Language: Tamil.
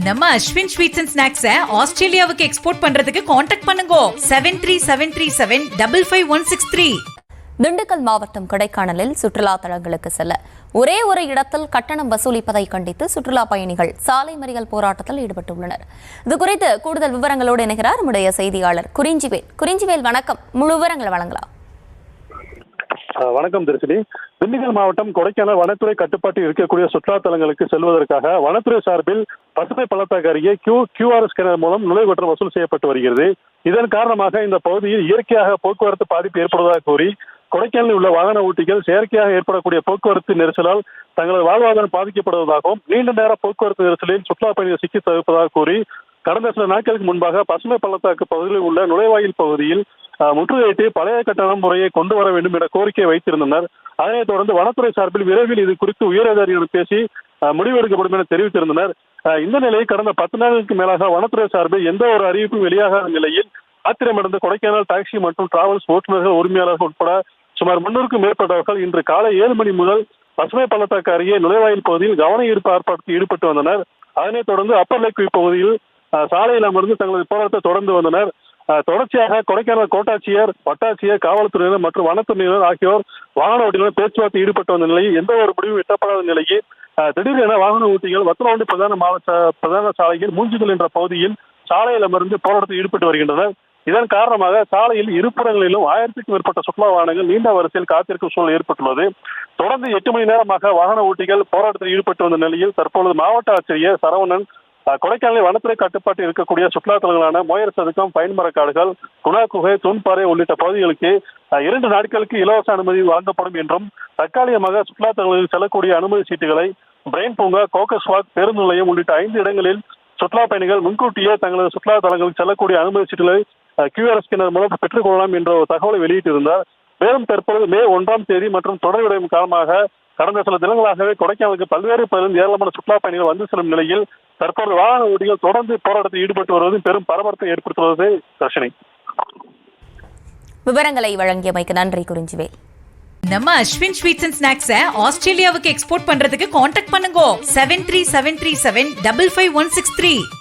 நம்ம அஸ்வின் ஸ்வீட்ஸ் அண்ட் ஸ்நாக்ஸை ஆஸ்திரேலியாவுக்கு எக்ஸ்போர்ட் பண்றதுக்கு காண்டாக்ட் பண்ணுங்க 7373755163. திண்டுக்கல் மாவட்டம் கொடைக்கானலில் சுற்றுலா தலங்களுக்கு செல்ல ஒரே ஒரு இடத்தில் கட்டணம் வசூலிப்பதை கண்டித்து சுற்றுலா பயணிகள் சாலை மறியல் போராட்டத்தில் ஈடுபட்டுள்ளனர். இதுகுறித்து கூடுதல் விவரங்களோடு இணைகிறார் நம்முடைய செய்தியாளர் குறிஞ்சிவேல். வணக்கம், முழு விவரங்களை வழங்கலாம். வணக்கம் திருச்சி. திண்டுக்கல் மாவட்டம் கொடைக்கானல் வனத்துறை கட்டுப்பாட்டில் இருக்கக்கூடிய சுற்றுலா தலங்களுக்கு செல்வதற்காக வனத்துறை சார்பில் பசுமை பள்ளத்தாக்கு அருகே QR ஸ்கேனர் மூலம் நுழைவுக்கட்டணம் வசூல் செய்யப்பட்டு வருகிறது. இதன் காரணமாக இந்த பகுதியில் இயற்கையாக போக்குவரத்து பாதிப்பு ஏற்படுவதாக கூறி கொடைக்கானலில் உள்ள வாகன ஓட்டிகள் செயற்கையாக ஏற்படக்கூடிய போக்குவரத்து நெரிசலால் தங்களது வாழ்வாதாரம் பாதிக்கப்படுவதாகவும் நீண்ட நேர போக்குவரத்து நெரிசலில் சுற்றுலா பயணிகள் சிக்கி தவிர்ப்பதாக கூறி கடந்த சில நாட்களுக்கு முன்பாக பசுமை பள்ளத்தாக்கு பகுதியில் உள்ள நுழைவாயில் பகுதியில் முற்றுகையிட்டு பழைய கட்டண முறையை கொண்டு வர வேண்டும் என கோரிக்கை வைத்திருந்தனர். அதனைத் தொடர்ந்து வனத்துறை சார்பில் விரைவில் இது குறித்து உயரதிகாரிகளுடன் பேசி முடிவெடுக்கப்படும் என தெரிவித்திருந்தனர். இந்த நிலையில் கடந்த 10 நாட்களுக்கு மேலாக வனத்துறை சார்பில் எந்த ஒரு அறிவிப்பும் வெளியாகாத நிலையில் ஆத்திரமடைந்த கொடைக்கானல் டாக்ஸி மற்றும் டிராவல்ஸ் ஓட்டுநர்கள் உரிமையாளர்கள் உட்பட சுமார் 300க்கும் மேற்பட்டவர்கள் இன்று காலை 7 மணி முதல் பசுமை பள்ளத்தாக்கு அருகே நுழைவாயில் பகுதியில் கவன ஈர்ப்பு ஆர்ப்பாட்டத்தில் ஈடுபட்டு வந்தனர். அதனைத் தொடர்ந்து அப்பர் லேக் பகுதியில் சாலையில் அமர்ந்து தங்களது போராட்டத்தை தொடர்ந்து வந்தனர். தொடர்ச்சியாக கொடைக்கானல் கோட்டாட்சியர், வட்டாட்சியர், காவல்துறையினர் மற்றும் வனத்துறையினர் ஆகியோர் வாகன ஓட்டிகளுடன் பேச்சுவார்த்தை ஈடுபட்டு வந்த நிலையில் எந்த ஒரு முடிவும் எட்டப்படாத நிலையில் திடீரென வாகன ஓட்டிகள் வத்தலவாண்டி பிரதான சாலையில் மூஞ்சிகள் என்ற பகுதியில் சாலையில் அமர்ந்து போராட்டத்தில் ஈடுபட்டு வருகின்றனர். இதன் காரணமாக சாலையில் இருபுறங்களிலும் 1000க்கும் மேற்பட்ட சுற்றுலா வாகனங்கள் நீண்ட வரிசையில் காத்திருக்கும் சூழல் ஏற்பட்டுள்ளது. தொடர்ந்து 8 மணி நேரமாக வாகன ஓட்டிகள் போராட்டத்தில் ஈடுபட்டு வந்த நிலையில் தற்பொழுது மாவட்ட ஆட்சியர் சரவணன் கொடைக்கானலில் வனத்துறை கட்டுப்பாட்டில் இருக்கக்கூடிய சுற்றுலா தலங்களான மோயர் சதுக்கம், பைன்மரக்காடுகள், குணா குகை, தூண்பாறை உள்ளிட்ட பகுதிகளுக்கு 2 நாட்களுக்கு இலவச அனுமதி வழங்கப்படும் என்றும் தற்காலிகமாக சுற்றுலா தலங்களில் செல்லக்கூடிய அனுமதி சீட்டுகளை பிரெயின் பூங்கா, கோக்கஸ் வாக், பேருந்து நிலையம் உள்ளிட்ட 5 இடங்களில் சுற்றுலா பயணிகள் முன்கூட்டியே தங்களது சுற்றுலா தலங்களுக்கு செல்லக்கூடிய அனுமதி சீட்டுகளை QR ஸ்கேனர் மூலம் பெற்றுக் கொள்ளலாம் என்ற ஒரு தகவலை வெளியிட்டிருந்தார். மேலும் தற்பொழுது மே 1ஆம் தேதி மற்றும் தொடர்புடைய காரணமாக கடந்த சில தினங்களாகவே கொடைக்கானலுக்கு பல்வேறு பகுதியில் ஏராளமான சுற்றுலா பயணிகள் வந்து செல்லும் நிலையில் தற்போது வாகன ஓட்டிகள் தொடர்ந்து போராட்டத்தில் ஈடுபட்டு வருவது பெரும் பரபரப்பை ஏற்படுத்துவது. தர்ஷினி, விவரங்களை வழங்கியமைக்கு நன்றி குறிஞ்சிவேல். நம்ம அஸ்வின் ஸ்வீட்ஸ் அண்ட் ஸ்நாக்ஸை ஆஸ்திரேலியாவுக்கு எக்ஸ்போர்ட் பண்றதுக்கு காண்டாக்ட் பண்ணுங்க 7373755163.